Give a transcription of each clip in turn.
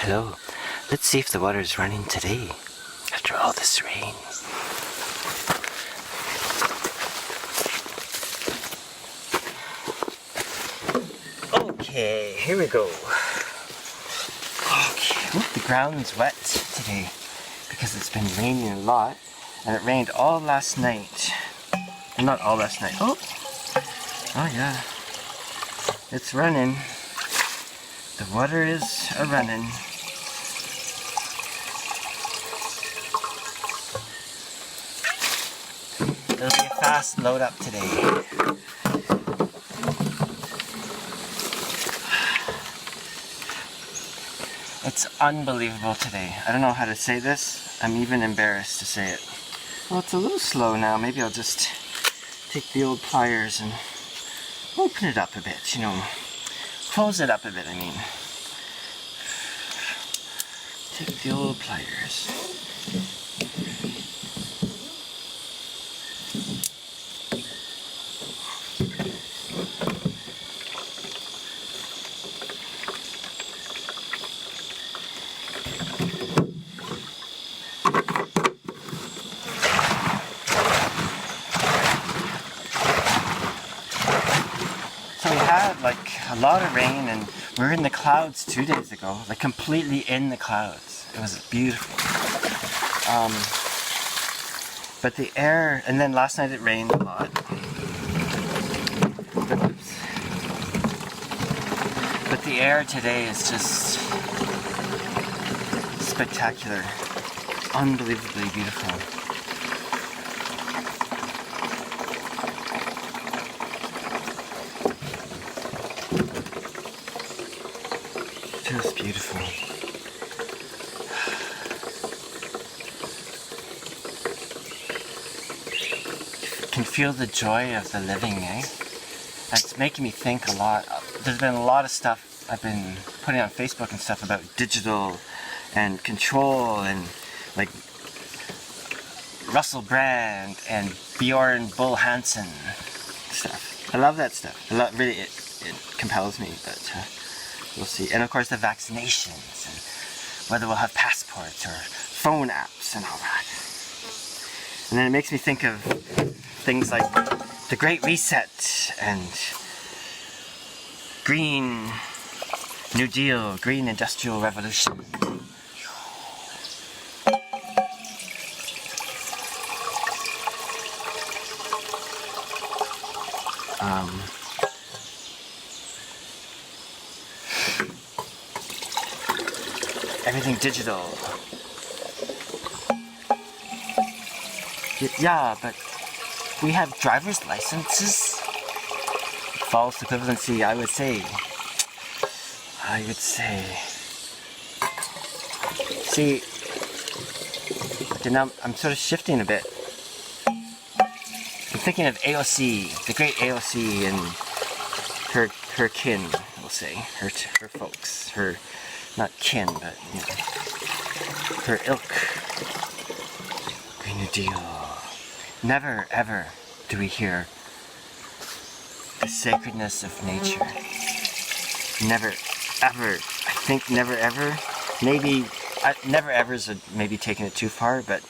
Hello. Let's see if the water is running today after all this rain. Okay, here we go. Okay, the ground's wet today because it's been raining a lot, and it rained all last night. Well, not all last night. Oh yeah, it's running. The water is a-running. It'll be a fast load up today. It's unbelievable today. I don't know how to say this. I'm even embarrassed to say it. Well, it's a little slow now. Maybe I'll just take the old pliers and open it up a bit, you know. Close it up a bit, I mean. Take the old pliers. So we had like a lot of rain, and we were in the clouds 2 days ago, like completely in the clouds. It was beautiful. But the air, and then last night it rained a lot. But the air today is just spectacular, unbelievably beautiful. Just beautiful. You can feel the joy of the living, eh? That's making me think a lot. There's been a lot of stuff I've been putting on Facebook and stuff about digital and control and like Russell Brand and Bjorn Bull Hansen stuff. I love that stuff. Really, it compels me, but we'll see. And of course the vaccinations and whether we'll have passports or phone apps and all that. And then it makes me think of things like the Great Reset and Green New Deal, Green Industrial Revolution. Everything digital. Yeah, but we have driver's licenses. False equivalency, I would say. See, okay, now I'm sort of shifting a bit. I'm thinking of AOC, the great AOC, and her kin, we'll say, her folks, her, not kin, but you know, her ilk. Green New Deal. Never ever do we hear the sacredness of nature. Never ever. I think never ever. Maybe never ever's maybe taking it too far, but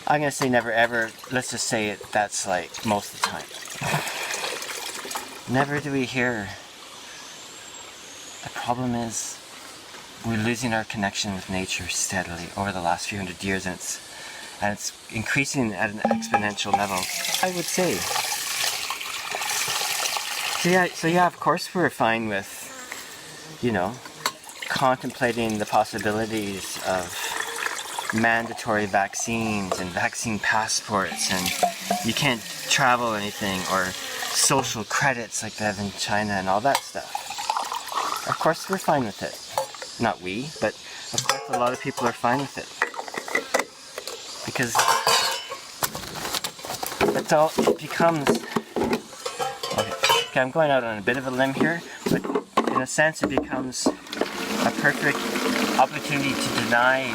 I'm gonna say never ever. Let's just say it. That's like most of the time. Never do we hear. The problem is we're losing our connection with nature steadily over the last few hundred years, and it's increasing at an exponential level, I would say. So yeah, of course we're fine with, you know, contemplating the possibilities of mandatory vaccines and vaccine passports, and you can't travel anything, or social credits like they have in China and all that stuff. Of course we're fine with it. Not we, but of course a lot of people are fine with it. Because it's all, it becomes, okay, I'm going out on a bit of a limb here, but in a sense it becomes a perfect opportunity to deny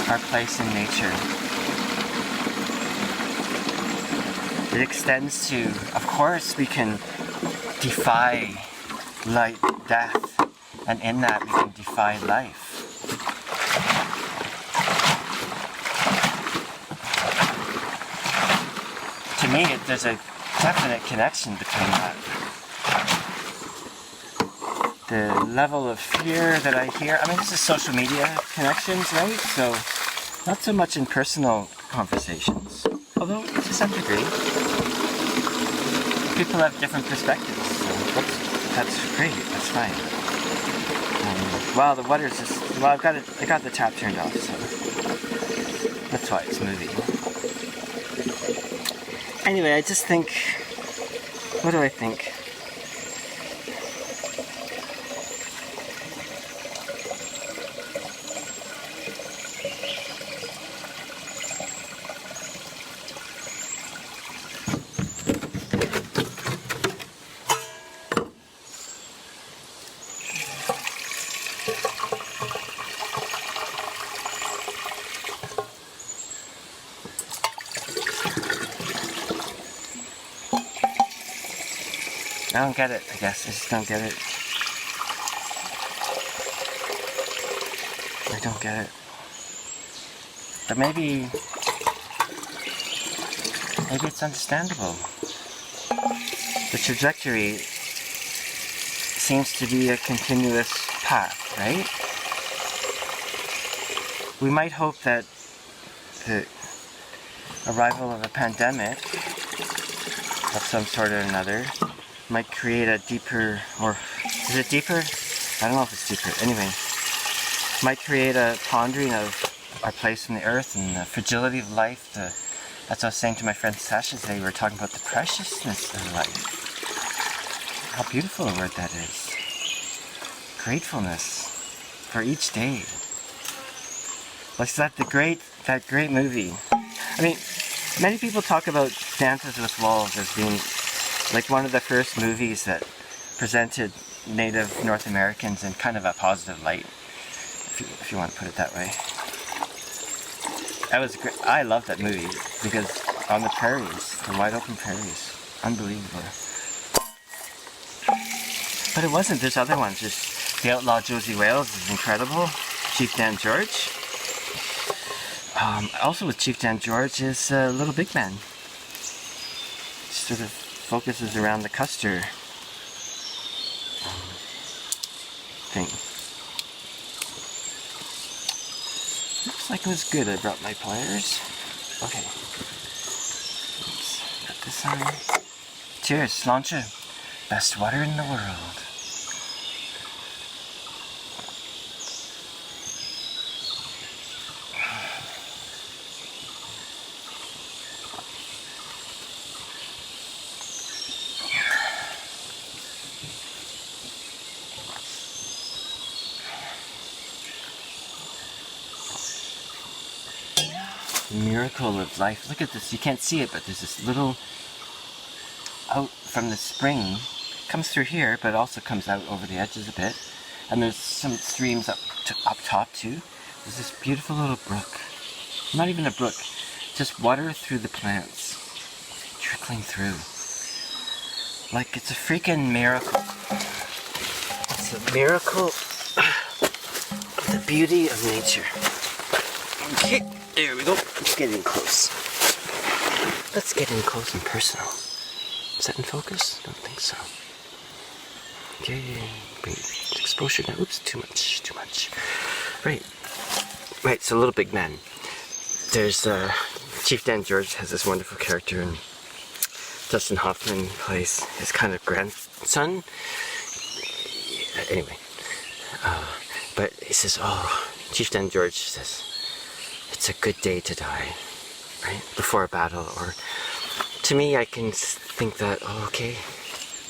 our place in nature. It extends to, of course we can defy light, death, and in that we can defy life. To me, there's a definite connection between that. The level of fear that I hear, I mean, this is social media connections, right? So, not so much in personal conversations, although to some degree. People have different perspectives, so that's great, that's fine. Well, the water's just, well, I got the tap turned off, so that's why it's moving. Anyway, I just think, what do I think? I don't get it, I guess. I just don't get it. I don't get it. But maybe it's understandable. The trajectory seems to be a continuous path, right? We might hope that the arrival of a pandemic of some sort or another might create a deeper, or is it deeper? I don't know if it's deeper. Anyway, might create a pondering of our place on the earth and the fragility of life. That's what I was saying to my friend Sasha today. We were talking about the preciousness of life. How beautiful a word that is. Gratefulness for each day. Like that great movie. I mean, many people talk about Dances with Wolves as being like one of the first movies that presented Native North Americans in kind of a positive light, if you want to put it that way. That was great. I love that movie because on the prairies, the wide open prairies, unbelievable. But it wasn't. There's other ones. There's The Outlaw Josie Wales is incredible. Chief Dan George. Also with Chief Dan George is Little Big Man. Sort of focuses around the Custer thing. Looks like it was good. I brought my pliers. Okay. Oops. Put this on. Cheers, Sláinte. Best water in the world. Miracle of life. Look at this. You can't see it, but there's this little out from the spring. Comes through here, but also comes out over the edges a bit. And there's some streams up top too. There's this beautiful little brook. Not even a brook. Just water through the plants. Trickling through. Like it's a freaking miracle. It's a miracle of the beauty of nature. Okay. There we go. Let's get in close. Let's get in close and personal. Is that in focus? Don't think so. Okay, bring exposure now. Oops, too much. Right, so Little Big Man. There's, Chief Dan George has this wonderful character, and Dustin Hoffman plays his kind of grandson. Yeah, anyway, but he says, Chief Dan George says, it's a good day to die, right? Before a battle, or to me, I can think that, okay,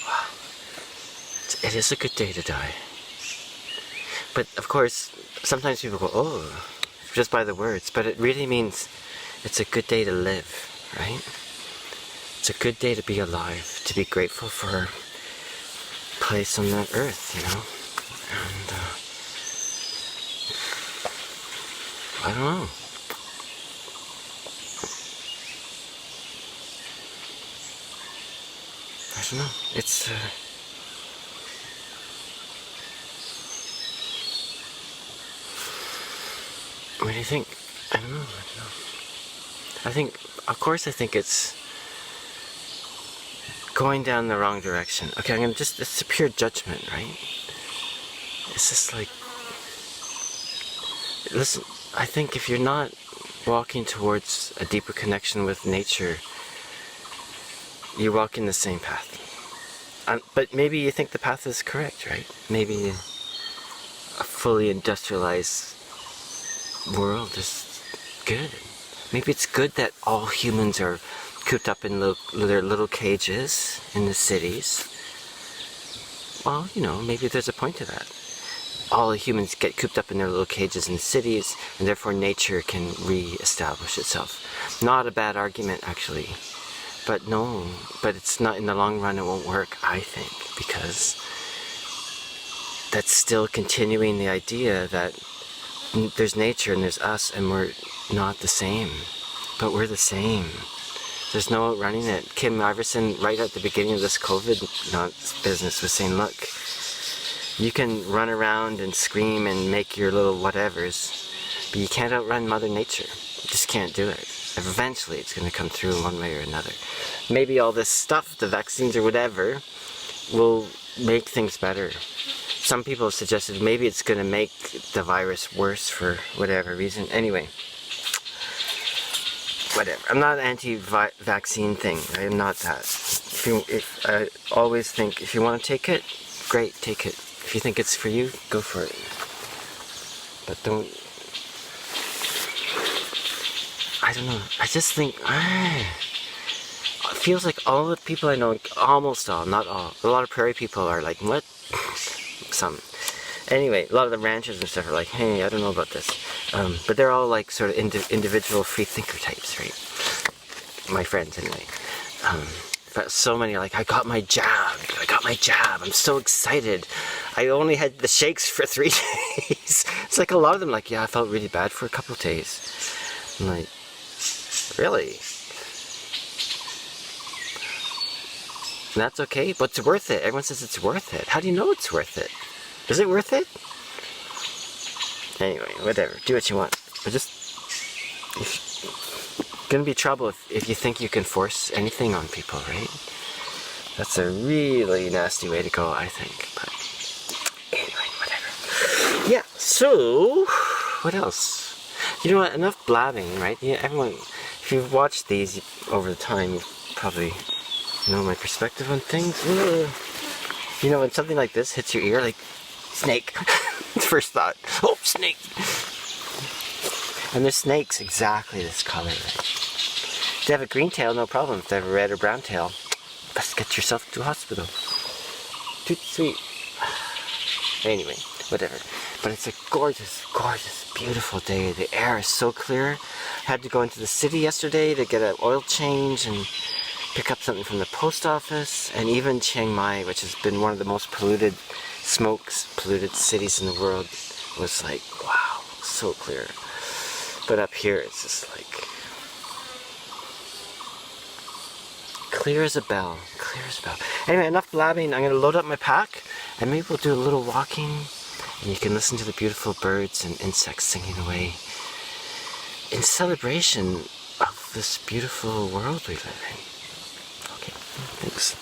wow, it is a good day to die. But of course, sometimes people go, just by the words, but it really means it's a good day to live, right? It's a good day to be alive, to be grateful for our place on the earth, you know? And, I don't know. I don't know. It's What do you think? I don't know. I think, of course, I think it's going down the wrong direction. Okay, it's a pure judgment, right? It's just like, listen, I think if you're not walking towards a deeper connection with nature, you're walking the same path. But maybe you think the path is correct, right? Maybe a fully industrialized world is good. Maybe it's good that all humans are cooped up in their little cages in the cities. Well, maybe there's a point to that. All the humans get cooped up in their little cages in the cities, and therefore nature can re-establish itself. Not a bad argument, actually. But it's not, in the long run it won't work, I think, because that's still continuing the idea that there's nature and there's us and we're not the same. But we're the same. There's no outrunning it. Kim Iverson, right at the beginning of this COVID business, was saying, look, you can run around and scream and make your little whatevers, but you can't outrun Mother Nature. You just can't do it. Eventually it's going to come through one way or another. Maybe all this stuff, the vaccines or whatever, will make things better. Some people have suggested maybe it's going to make the virus worse for whatever reason. Anyway, whatever. I'm not anti-vaccine thing. I am not that. I always think if you want to take it, great, take it. If you think it's for you, go for it. But don't. I don't know. I just think it feels like all the people I know, almost all, not all, a lot of prairie people are like, what? Some. Anyway, a lot of the ranchers and stuff are like, hey, I don't know about this. But they're all like sort of individual free thinker types, right? My friends, anyway. But so many are like, I got my jab. I'm so excited. I only had the shakes for 3 days. It's like a lot of them like, yeah, I felt really bad for a couple of days. I'm like, really? And that's okay, but it's worth it. Everyone says it's worth it. How do you know it's worth it? Is it worth it? Anyway, whatever. Do what you want. But just, it's gonna be trouble if you think you can force anything on people, right? That's a really nasty way to go, I think. But anyway, whatever. Yeah. So, what else? You know what? Enough blabbing, right? Yeah. Everyone, if you've watched these over the time, you probably know my perspective on things. You know, when something like this hits your ear, like, snake. First thought, oh, snake. And there's snakes exactly this color, right? If they have a green tail, no problem. If they have a red or brown tail, best get yourself to a hospital. Too sweet. Anyway, whatever. But it's a gorgeous, gorgeous, beautiful day. The air is so clear. I had to go into the city yesterday to get an oil change and pick up something from the post office. And even Chiang Mai, which has been one of the most polluted cities in the world, was like, wow, so clear. But up here it's just like clear as a bell. Anyway, enough blabbing. I'm going to load up my pack and maybe we'll do a little walking and you can listen to the beautiful birds and insects singing away in celebration of this beautiful world we live in. Okay, thanks.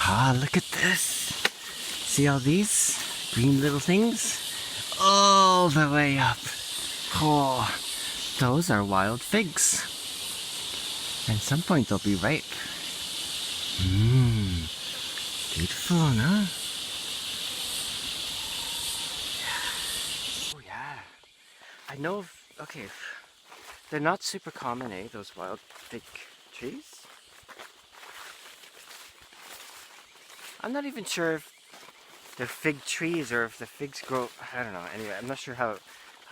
Ah, look at this. See all these green little things? All the way up. Oh, those are wild figs. At some point they'll be ripe. Mmm, beautiful, huh? Oh yeah. I know okay, they're not super common, eh, those wild fig trees? I'm not even sure if they're fig trees or if the figs grow, I don't know. Anyway, I'm not sure how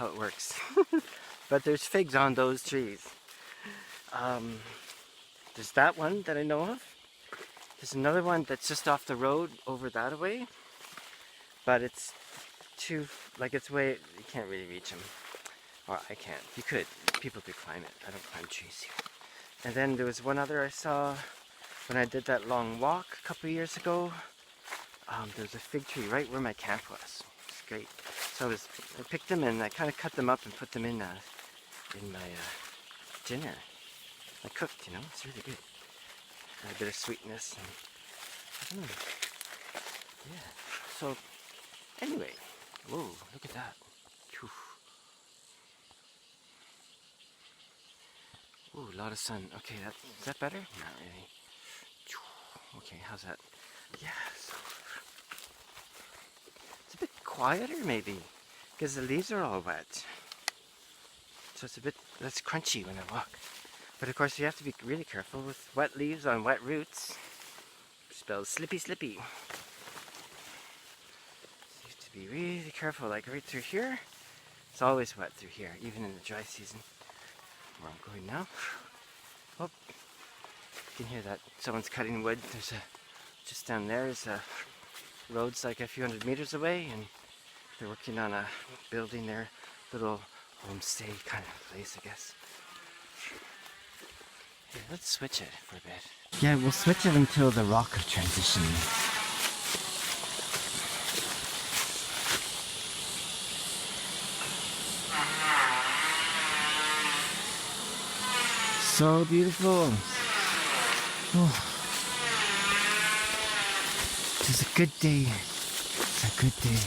it works. But there's figs on those trees. There's that one that I know of. There's another one that's just off the road over that way. But it's too, like it's way, you can't really reach them. Or I can't. You could. People could climb it. I don't climb trees here. And then there was one other I saw when I did that long walk a couple of years ago. There's a fig tree right where my camp was. It's great. So I picked them and I kind of cut them up and put them in my dinner. I cooked, you know. It's really good. A bit of sweetness and I don't know. Yeah. So anyway, whoa, look at that. Whew. Ooh, a lot of sun. Okay, is that better? Not really. Okay, how's that? Yeah, so it's a bit quieter maybe, because the leaves are all wet. So it's a bit less crunchy when I walk. But of course you have to be really careful with wet leaves on wet roots. Spells slippy slippy. So you have to be really careful, like right through here. It's always wet through here, even in the dry season. where I'm going now. Oh, you can hear that someone's cutting wood. There's a, just down there is a road's like a few hundred meters away, and they're working on a building their little homestay kind of place, I guess. Here, let's switch it for a bit. Yeah, we'll switch it until the rock transition. So beautiful. Oh. It's a good day. It's a good day.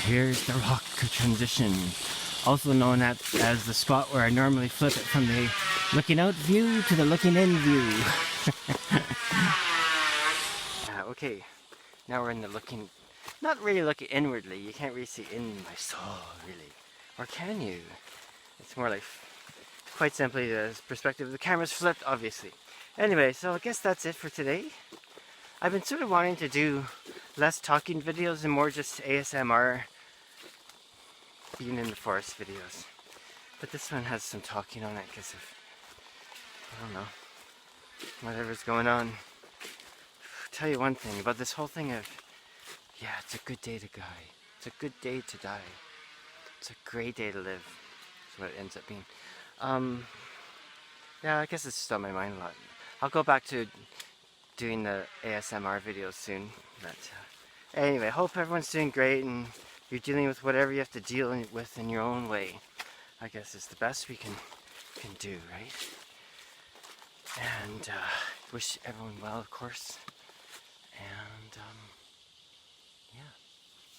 Here's the rock transition, also known as the spot where I normally flip it from the looking out view to the looking in view. Okay, now we're in the looking, not really looking inwardly. You can't really see in my soul, really. Or can you? It's more like, quite simply, the perspective of the camera's flipped, obviously. Anyway, so I guess that's it for today. I've been sort of wanting to do less talking videos and more just ASMR, being in the forest videos. But this one has some talking on it because of, I don't know, whatever's going on. I'll tell you one thing about this whole thing of, yeah, it's a good day to die. It's a good day to die. It's a great day to live. That's what it ends up being. Yeah, I guess it's just on my mind a lot. I'll go back to doing the ASMR videos soon. But anyway, hope everyone's doing great and you're dealing with whatever you have to deal with in your own way. I guess it's the best we can do, right? And wish everyone well, of course. And yeah,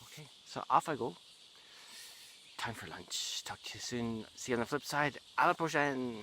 okay. So off I go. Time for lunch. Talk to you soon. See you on the flip side. À la prochaine.